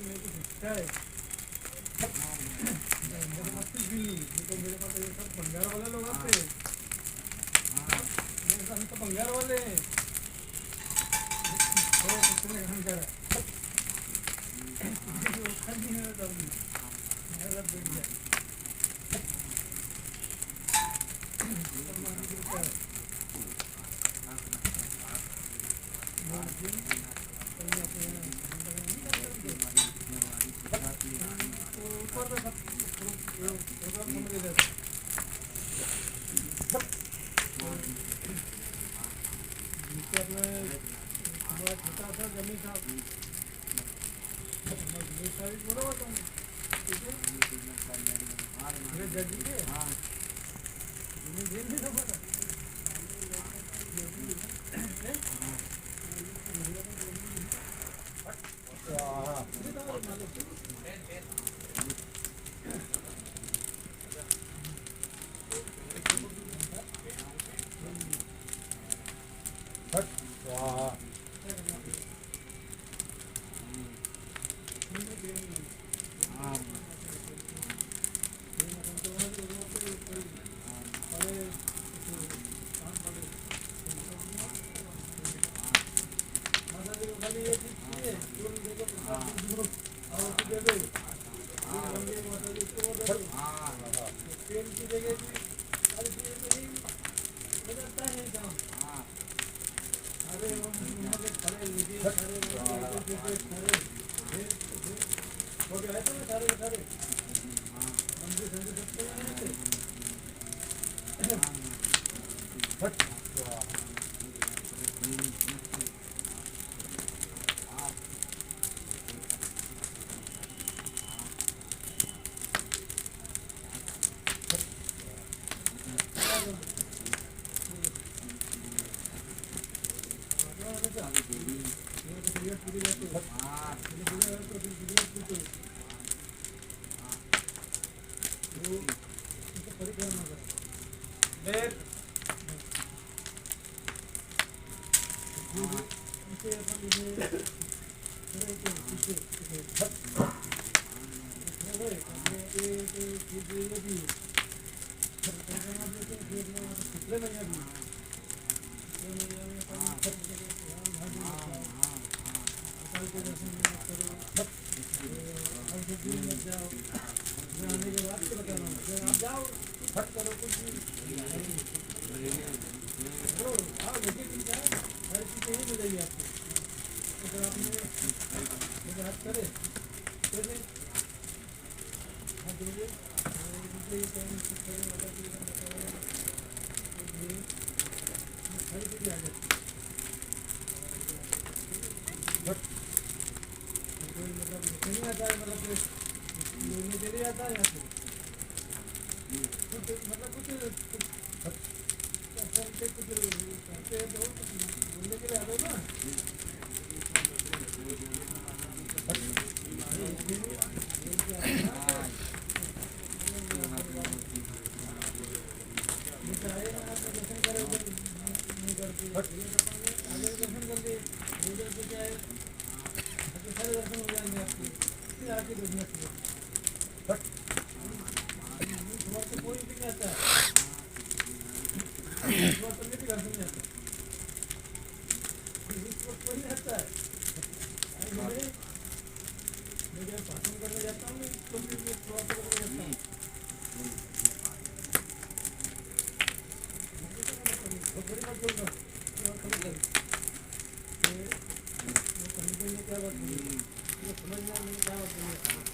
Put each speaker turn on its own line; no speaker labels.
मेरे को दिखता है मेरे पास कुछ भी नहीं, तो मेरे पास ये सब बंगाल वाले लोग आते हैं, मेरे साथ तो बंगाल वाले हैं, थोड़ा कितने काम कर रहा है वो खाली है तब भी मेरा बैठ गया सब मान के ऊपर ऊपर तो सब प्रोग्राम समझ लेते नीचे अपने हमारा छोटा सा जमीन था जमीन सारी बोलो तुम ठीक है मेरे जज के जमीन दे नहीं सकता समझना नहीं क्या बात है